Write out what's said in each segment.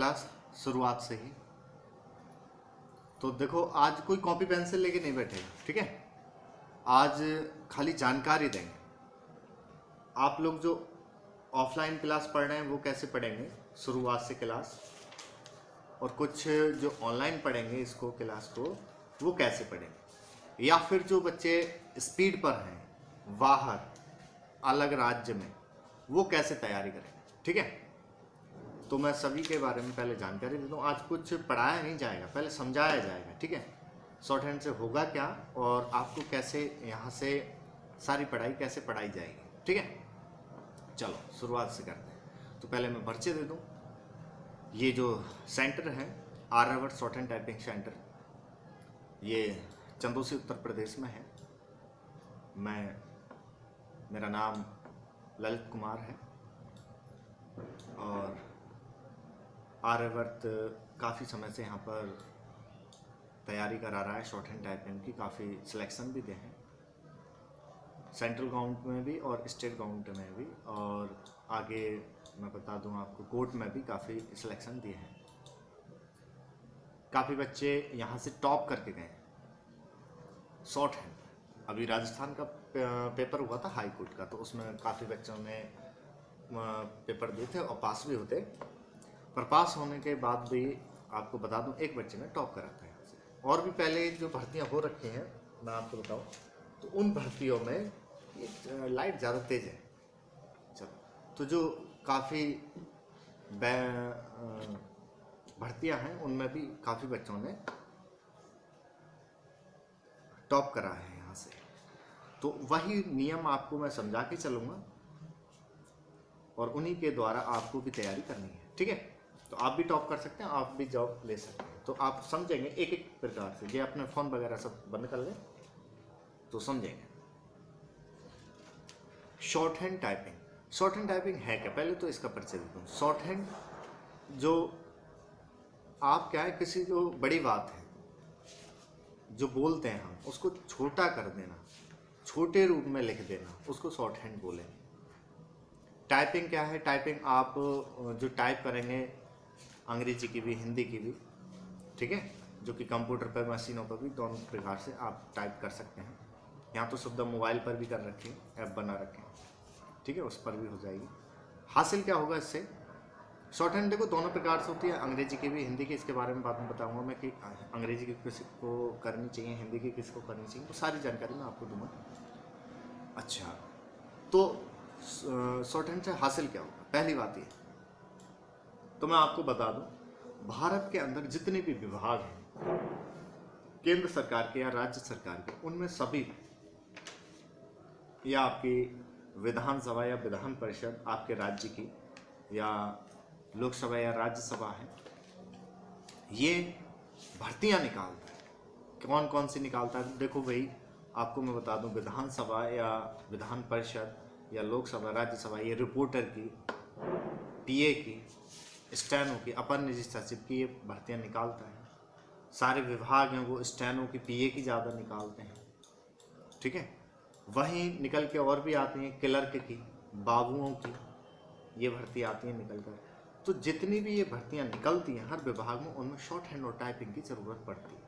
Class शुरुआत से ही। तो देखो, आज कोई कॉपी पेंसिल लेके नहीं बैठेगा, ठीक है। आज खाली जानकारी देंगे। आप लोग जो ऑफलाइन क्लास पढ़ रहे हैं वो कैसे पढ़ेंगे शुरुआत से क्लास, और कुछ जो ऑनलाइन पढ़ेंगे इसको क्लास को वो कैसे पढ़ेंगे, या फिर जो बच्चे स्पीड पर हैं बाहर अलग राज्य में वो कैसे तैयारी करेंगे, ठीक है। तो मैं सभी के बारे में पहले जानकारी देता हूँ। आज कुछ पढ़ाया नहीं जाएगा, पहले समझाया जाएगा, ठीक है। शॉर्ट हैंड से होगा क्या और आपको कैसे यहाँ से सारी पढ़ाई कैसे पढ़ाई जाएगी, ठीक है। चलो शुरुआत से करते हैं। तो पहले मैं परिचय दे दूँ। ये जो सेंटर है Aryavart shorthand typing centre, ये चंदौसी उत्तर प्रदेश में है। मेरा नाम ललित कुमार है और आर्यवर्त काफ़ी समय से यहाँ पर तैयारी करा रहा है शॉर्ट हैंड टाइपिंग की। काफ़ी सिलेक्शन भी दे हैं, सेंट्रल गवर्नमेंट में भी और स्टेट गवर्नमेंट में भी, और आगे मैं बता दूं आपको कोर्ट में भी काफ़ी सिलेक्शन दिए हैं। काफ़ी बच्चे यहाँ से टॉप करके गए शॉर्ट हैंड। अभी राजस्थान का पेपर हुआ था हाई कोर्ट का, तो उसमें काफ़ी बच्चों ने पेपर दिए थे और पास भी होते, पर पास होने के बाद भी आपको बता दूं एक बच्चे ने टॉप करा था यहाँ से। और भी पहले जो भर्तियाँ हो रखी हैं मैं आपको बताऊं, तो उन भर्तियों में ये लाइट ज़्यादा तेज़ है। चलो, तो जो काफ़ी भर्तियाँ हैं उनमें भी काफ़ी बच्चों ने टॉप करा है यहाँ से। तो वही नियम आपको मैं समझा के चलूँगा और उन्हीं के द्वारा आपको भी तैयारी करनी है, ठीक है। तो आप भी टॉप कर सकते हैं, आप भी जॉब ले सकते हैं। तो आप समझेंगे एक एक प्रकार से। ये अपने फ़ोन वगैरह सब बंद कर लें तो समझेंगे। Short hand typing, short hand typing है क्या, पहले तो इसका परिचय देता हूँ। शॉर्ट हैंड जो आप क्या है, किसी जो बड़ी बात है जो बोलते हैं हम उसको छोटा कर देना, छोटे रूप में लिख देना, उसको शॉर्ट हैंड बोलेंगे। टाइपिंग क्या है, टाइपिंग आप जो टाइप करेंगे अंग्रेजी की भी हिंदी की भी, ठीक है, जो कि कंप्यूटर पर मशीनों पर भी दोनों प्रकार से आप टाइप कर सकते हैं। यहाँ तो सुविधा मोबाइल पर भी कर रखी है, ऐप बना रखे हैं, ठीक है, उस पर भी हो जाएगी। हासिल क्या होगा इससे, शॉर्ट हैंड देखो दोनों प्रकार से होती है, अंग्रेजी की भी हिंदी की। इसके बारे में बाद में बताऊंगा मैं कि अंग्रेजी की किसको करनी चाहिए, हिंदी की किसको करनी चाहिए, वो सारी जानकारी मैं आपको दूंगा। अच्छा, तो शॉर्ट हैंड से हासिल क्या होगा, पहली बात ये तो मैं आपको बता दूं, भारत के अंदर जितने भी विभाग हैं केंद्र सरकार के या राज्य सरकार के, उनमें सभी, या आपकी विधानसभा या विधान परिषद आपके राज्य की, या लोकसभा या राज्यसभा है, ये भर्तियां निकालता है। कौन कौन सी निकालता है, देखो भाई आपको मैं बता दूं, विधानसभा या विधान परिषद या लोकसभा राज्यसभा, ये रिपोर्टर की, पीए की, स्टेनो की, अपर निजी सचिव की ये भर्तियां निकालता है। सारे विभाग हैं वो स्टेनो की, पीए की ज़्यादा निकालते हैं, ठीक है। वहीं निकल के और भी आती हैं क्लर्क की, बाबुओं की, ये भर्ती आती है निकल कर। तो जितनी भी ये भर्तियां निकलती हैं हर विभाग में, उनमें शॉर्ट हैंड और टाइपिंग की ज़रूरत पड़ती है।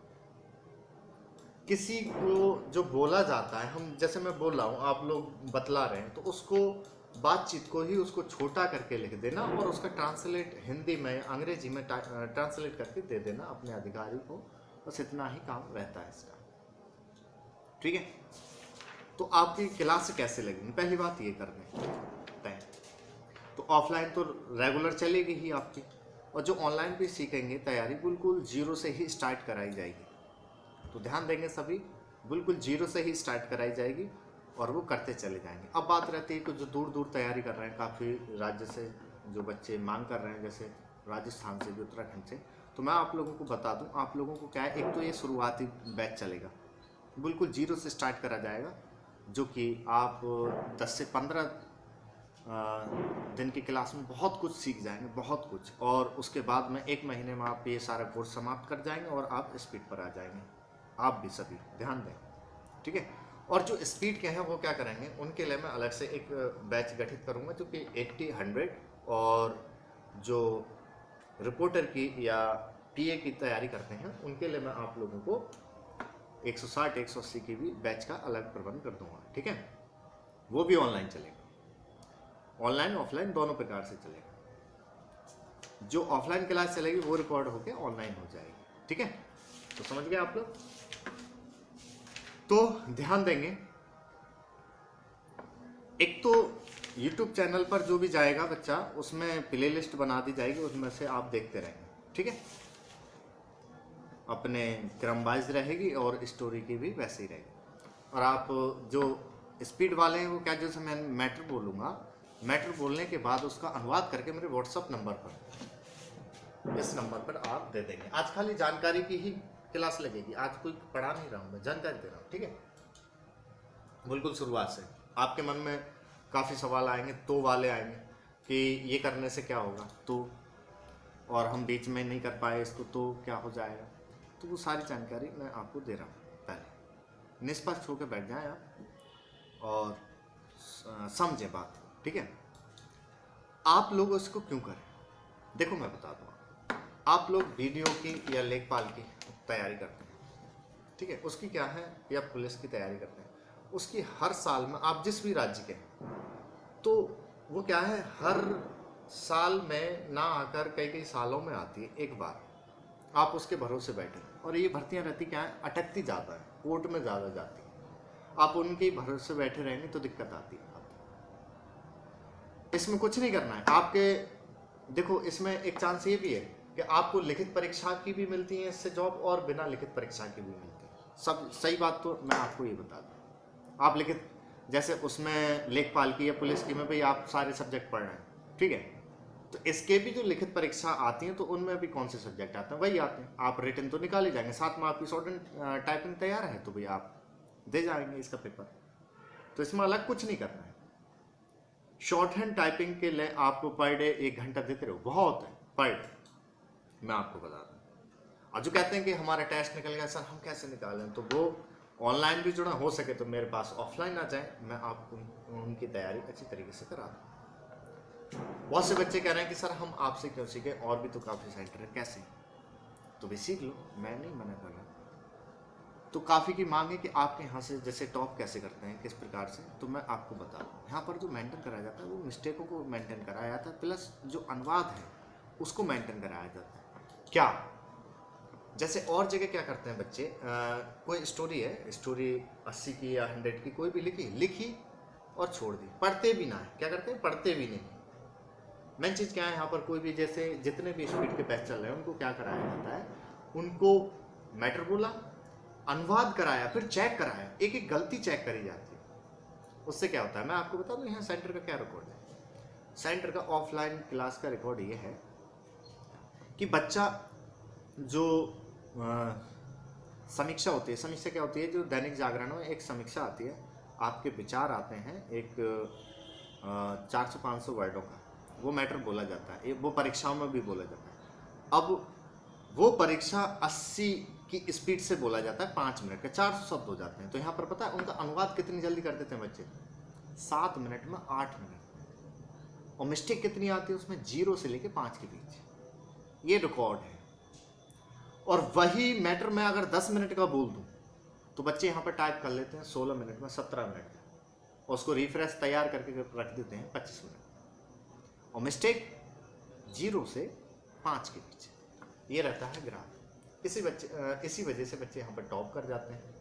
किसी को जो बोला जाता है, हम जैसे मैं बोल रहा हूँ आप लोग बतला रहे हैं, तो उसको बातचीत को ही उसको छोटा करके लिख देना और उसका ट्रांसलेट हिंदी में अंग्रेजी में ट्रांसलेट करके दे देना अपने अधिकारी को, बस इतना ही काम रहता है इसका, ठीक है। तो आपकी क्लास कैसे लगेगी, पहली बात ये करने तय। तो ऑफलाइन तो रेगुलर चलेगी ही आपकी, और जो ऑनलाइन भी सीखेंगे तैयारी बिल्कुल जीरो से ही स्टार्ट कराई जाएगी। तो ध्यान देंगे सभी, बिल्कुल जीरो से ही स्टार्ट कराई जाएगी और वो करते चले जाएंगे। अब बात रहती है कि जो दूर दूर तैयारी कर रहे हैं, काफ़ी राज्य से जो बच्चे मांग कर रहे हैं, जैसे राजस्थान से भी, उत्तराखंड से, तो मैं आप लोगों को बता दूं, आप लोगों को क्या है, एक तो ये शुरुआती बैच चलेगा, बिल्कुल जीरो से स्टार्ट करा जाएगा, जो कि आप 10 से 15 दिन की क्लास में बहुत कुछ सीख जाएंगे, बहुत कुछ। और उसके बाद में 1 महीने में आप ये सारा कोर्स समाप्त कर जाएंगे और आप स्पीड पर आ जाएंगे। आप भी सभी ध्यान दें, ठीक है। और जो स्पीड के हैं वो क्या करेंगे, उनके लिए मैं अलग से एक बैच गठित करूंगा, जो कि 80, 100 और जो रिपोर्टर की या पीए की तैयारी करते हैं, उनके लिए मैं आप लोगों को 160 180 की भी बैच का अलग प्रबंध कर दूंगा, ठीक है। वो भी ऑनलाइन चलेगा, ऑनलाइन ऑफलाइन दोनों प्रकार से चलेगा। जो ऑफलाइन क्लास चलेगी वो रिकॉर्ड होकर ऑनलाइन हो जाएगी, ठीक है। तो समझ गए आप लोग। तो ध्यान देंगे, एक तो YouTube चैनल पर जो भी जाएगा बच्चा, उसमें प्ले लिस्ट बना दी जाएगी, उसमें से आप देखते रहेंगे, ठीक है। अपने क्रम वाइज रहेगी और स्टोरी की भी वैसे ही रहेगी। और आप जो स्पीड वाले हैं वो क्या, जैसे मैं मैटर बोलूँगा, मैटर बोलने के बाद उसका अनुवाद करके मेरे व्हाट्सअप नंबर पर, इस नंबर पर आप दे देंगे। आज खाली जानकारी की ही क्लास लगेगी, आज कोई पढ़ा नहीं रहा हूँ, मैं जानकारी दे रहा हूँ, ठीक है। बिल्कुल शुरुआत से आपके मन में काफ़ी सवाल आएंगे, तो वाले आएंगे कि ये करने से क्या होगा, तो और हम बीच में नहीं कर पाए इसको तो क्या हो जाएगा। तो वो सारी जानकारी मैं आपको दे रहा हूँ। पहले निष्पक्ष होकर बैठ जाएं आप और समझें बात, ठीक है। आप लोग इसको क्यों करें, देखो मैं बता दूँ। आप लोग वीडियो की या लेखपाल की तैयारी करते हैं, ठीक है, उसकी क्या है, या पुलिस की तैयारी करते हैं, उसकी हर साल में आप जिस भी राज्य के हैं, तो वो क्या है, हर साल में ना आकर कई कई सालों में आती है एक बार। आप उसके भरोसे बैठे, और ये भर्तियां रहती क्या है, अटकती ज़्यादा है, कोर्ट में ज़्यादा जाती है। आप उनके भरोसे बैठे रहेंगे तो दिक्कत आती है। इसमें कुछ नहीं करना है आपके, देखो इसमें एक चांस ये भी है कि आपको लिखित परीक्षा की भी मिलती है इससे जॉब, और बिना लिखित परीक्षा की भी मिलती है। सब सही बात तो मैं आपको ये बता दूँ। आप लिखित, जैसे उसमें लेखपाल की या पुलिस की में भाई आप सारे सब्जेक्ट पढ़ रहे हैं, ठीक है, तो इसके भी जो लिखित परीक्षा आती हैं तो उनमें भी कौन से सब्जेक्ट आते हैं, वही आते हैं। आप रिटन तो निकाल ही जाएंगे, साथ में आपकी शॉर्ट एंड टाइपिंग तैयार है तो भाई आप दे जाएंगे इसका पेपर। तो इसमें अलग कुछ नहीं करना है। शॉर्ट हैंड टाइपिंग के लिए आपको पर डे 1 घंटा देते रहो, बहुत है पर डे, मैं आपको बता दूँ। और जो कहते हैं कि हमारा टेस्ट निकल गया सर, हम कैसे निकालें, तो वो ऑनलाइन भी जुड़ा हो सके तो मेरे पास ऑफलाइन आ जाए, मैं आपको उनकी तैयारी अच्छी तरीके से करा दूँ। बहुत से बच्चे कह रहे हैं कि सर हम आपसे क्यों सीखे, और भी तो काफ़ी सेंटर है, कैसे, तो भी सीख लो, मैं नहीं मना कर रहा। तो काफ़ी की मांग है कि आपके यहाँ से जैसे टॉप कैसे करते हैं, किस प्रकार से, तो मैं आपको बता दूँ। यहाँ पर जो मेंटेन कराया जाता है वो मिस्टेकों को मेंटेन कराया जाता है, प्लस जो अनुवाद है उसको मेंटेन कराया जाता है। क्या, जैसे और जगह क्या करते हैं बच्चे, कोई स्टोरी है, स्टोरी 80 की या 100 की कोई भी लिखी और छोड़ दी, पढ़ते भी ना है, क्या करते हैं, पढ़ते भी नहीं। मेन चीज़ क्या है यहाँ पर, कोई भी जैसे जितने भी स्पीड के बैच चल रहे हैं उनको क्या कराया जाता है, उनको मैटर बोला, अनुवाद कराया, फिर चेक कराया, एक एक गलती चेक करी जाती है। उससे क्या होता है मैं आपको बता दूं, यहाँ सेंटर का क्या रिकॉर्ड है। सेंटर का ऑफलाइन क्लास का रिकॉर्ड ये है कि बच्चा जो समीक्षा होती है, समीक्षा क्या होती है, जो दैनिक जागरण में एक समीक्षा आती है, आपके विचार आते हैं एक 400-500 वर्डों का, वो मैटर बोला जाता है, वो परीक्षाओं में भी बोला जाता है। अब वो परीक्षा 80 की स्पीड से बोला जाता है, 5 मिनट का 400 शब्द हो जाते हैं। तो यहाँ पर पता है उनका अनुवाद कितनी जल्दी कर देते हैं बच्चे, 7 मिनट में 8 मिनट। और मिस्टेक कितनी आती है उसमें, 0 से लेके 5 के बीच, ये रिकॉर्ड है। और वही मैटर मैं अगर 10 मिनट का बोल दूँ तो बच्चे यहाँ पर टाइप कर लेते हैं 16 मिनट में, 17 मिनट में, और उसको रिफ्रेश तैयार करके रख देते हैं 25 मिनट। और मिस्टेक 0 से 5 के बीच, ये रहता है ग्राफ। इसी वजह से बच्चे यहाँ पर टॉप कर जाते हैं।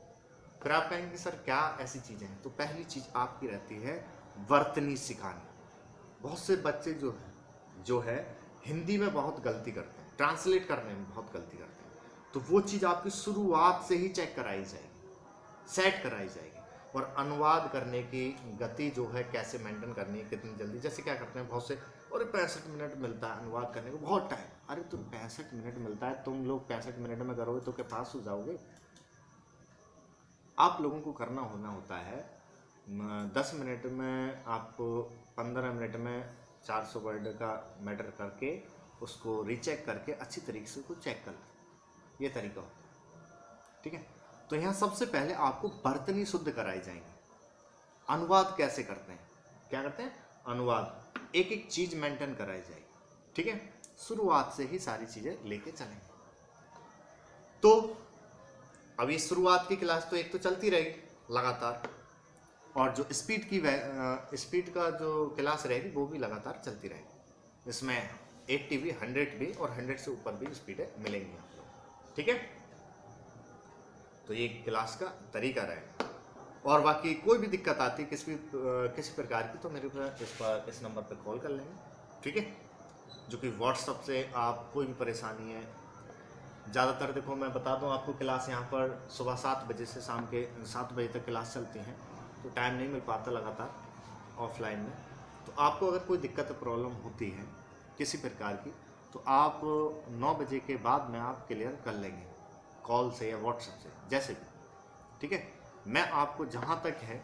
फिर आप कहेंगे कि सर क्या ऐसी चीज़ें हैं, तो पहली चीज़ आपकी रहती है वर्तनी सिखानी। बहुत से बच्चे जो है हिंदी में बहुत गलती करते हैं, ट्रांसलेट करने में बहुत गलती करते हैं, तो वो चीज़ आपकी शुरुआत से ही चेक कराई जाएगी, सेट कराई जाएगी। और अनुवाद करने की गति जो है कैसे मेंटेन करनी है, कितनी जल्दी, जैसे क्या करते हैं बहुत से, और 65 मिनट मिलता है अनुवाद करने को, बहुत टाइम, अरे तो 65 मिनट मिलता है, तुम लोग 65 मिनट में करोगे तो क्या पास हो जाओगे। आप लोगों को करना होता है 10 मिनट में, आप 15 मिनट में 400 वर्ड का मैटर करके उसको रीचेक करके अच्छी तरीके से उसको चेक कर लें, ये तरीका होता है, ठीक है। तो यहाँ सबसे पहले आपको वर्तनी शुद्ध कराई जाएंगी। अनुवाद कैसे करते हैं, क्या करते हैं, अनुवाद एक एक चीज मेंटेन कराई जाएगी, ठीक है। शुरुआत से ही सारी चीज़ें लेके चलेंगे। तो अभी शुरुआत की क्लास तो एक तो चलती रहेगी लगातार, और जो स्पीड का जो क्लास रहेगी वो भी लगातार चलती रहेगी। इसमें 80 भी, 100 भी और 100 से ऊपर भी स्पीडें मिलेंगी आप लोग, ठीक है। तो ये क्लास का तरीका रहेगा। और बाकी कोई भी दिक्कत आती है किसी प्रकार की तो मेरे पर इस नंबर पर कॉल कर लेंगे, ठीक है। जो कि व्हाट्सअप से आप कोई भी परेशानी है, ज़्यादातर देखो मैं बता दूं आपको, क्लास यहाँ पर सुबह 7 बजे से शाम के 7 बजे तक क्लास चलती हैं, तो टाइम नहीं मिल पाता लगातार ऑफलाइन में। तो आपको अगर कोई दिक्कत प्रॉब्लम होती है किसी प्रकार की तो आप 9 बजे के बाद में आप क्लियर कर लेंगे कॉल से या व्हाट्सएप से, जैसे भी, ठीक है। मैं आपको जहाँ तक है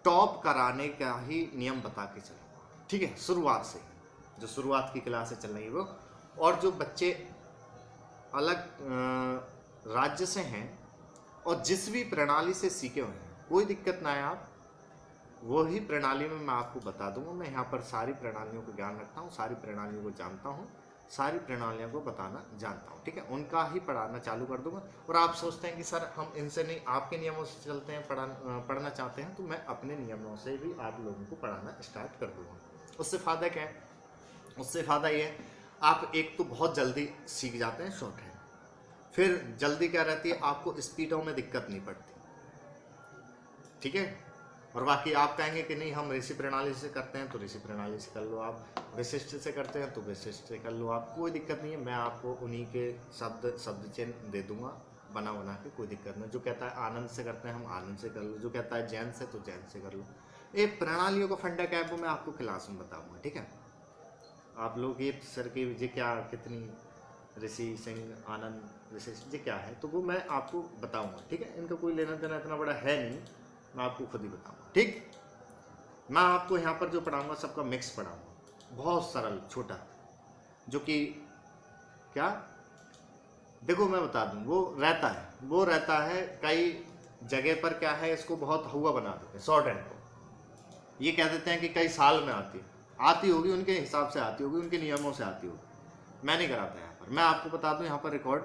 टॉप कराने का ही नियम बता के चलूँगा, ठीक है। शुरुआत से जो शुरुआत की क्लासें चल रही है वो, और जो बच्चे अलग राज्य से हैं और जिस भी प्रणाली से सीखे हुए हैं, कोई दिक्कत ना है, आप वो ही प्रणाली में मैं आपको बता दूंगा। मैं यहाँ पर सारी प्रणालियों को ज्ञान रखता हूँ, सारी प्रणालियों को जानता हूँ, सारी प्रणालियों को बताना जानता हूँ, ठीक है। उनका ही पढ़ाना चालू कर दूंगा। और आप सोचते हैं कि सर हम इनसे नहीं, आपके नियमों से चलते हैं, पढ़ना चाहते हैं, तो मैं अपने नियमों से भी आप लोगों को पढ़ाना स्टार्ट कर दूंगा। उससे फ़ायदा क्या है? उससे फ़ायदा ये है, आप एक तो बहुत जल्दी सीख जाते हैं शॉर्ट हैंड, फिर जल्दी क्या रहती है, आपको स्पीडों में दिक्कत नहीं पड़ती, ठीक है। और बाकी आप कहेंगे कि नहीं हम ऋषि प्रणाली से करते हैं तो ऋषि प्रणाली से कर लो, आप विशिष्ट से करते हैं तो विशिष्ट से कर लो, आप कोई दिक्कत नहीं है। मैं आपको उन्हीं के शब्द चिन्ह दे दूंगा बना के, कोई दिक्कत नहीं। जो कहता है आनंद से करते हैं हम आनंद से कर लो, जो कहता है जैन से तो जैन से कर लो। ये प्रणालियों का फंडा क्या है वो मैं आपको क्लास में बताऊँगा, ठीक है। आप लोग ये सर की ये क्या कितनी ऋषि सिंह आनंद विशिष्ट जी क्या है, तो वो मैं आपको बताऊंगा, ठीक है। इनका कोई लेना देना इतना बड़ा है नहीं, मैं आपको खुद ही बताऊंगा, ठीक। मैं आपको यहाँ पर जो पढ़ाऊंगा सबका मिक्स पढ़ाऊंगा, बहुत सरल छोटा, जो कि क्या देखो मैं बता दूं, वो रहता है कई जगह पर क्या है, इसको बहुत हुआ बना देते हैं शॉर्ट हैंड को। ये कह देते हैं कि कई साल में आती होगी, उनके हिसाब से आती होगी, उनके नियमों से आती होगी। मैं नहीं कराता यहाँ पर, मैं आपको बता दूं यहाँ पर रिकॉर्ड,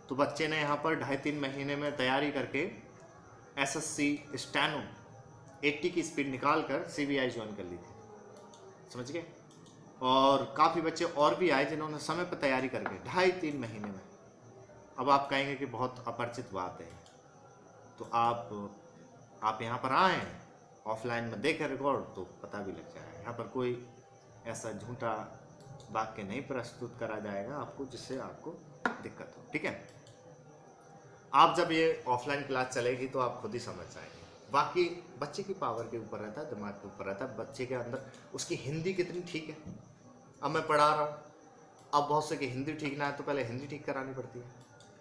तो बच्चे ने यहाँ पर 2.5-3 महीने में तैयारी करके SSC स्टेनो 80 की स्पीड निकाल कर CBI ज्वाइन कर ली थी, समझ गए। और काफ़ी बच्चे और भी आए जिन्होंने समय पर तैयारी करके 2.5-3 महीने में। अब आप कहेंगे कि बहुत अपरिचित बात है, तो आप यहाँ पर आए ऑफलाइन में देखें रिकॉर्ड तो पता भी लग जाएगा। यहाँ पर कोई ऐसा झूठा वाक्य नहीं प्रस्तुत करा जाएगा आपको जिससे आपको दिक्कत हो, ठीक है। आप जब ये ऑफलाइन क्लास चलेगी तो आप खुद ही समझ जाएंगे। बाकी बच्चे की पावर के ऊपर रहता है, दिमाग के ऊपर रहता है, बच्चे के अंदर उसकी हिंदी कितनी ठीक है। अब मैं पढ़ा रहा हूँ, अब बहुत से की हिंदी ठीक ना है तो पहले हिंदी ठीक करानी पड़ती है,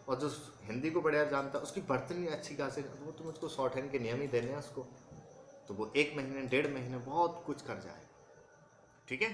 और जो हिंदी को बढ़िया जानता है उसकी बर्तनी अच्छी खासी, वो तो मुझको शॉर्ट हैंड के नियम ही देने हैं उसको, तो वो 1 महीने 1.5 महीने बहुत कुछ कर जाए, ठीक है।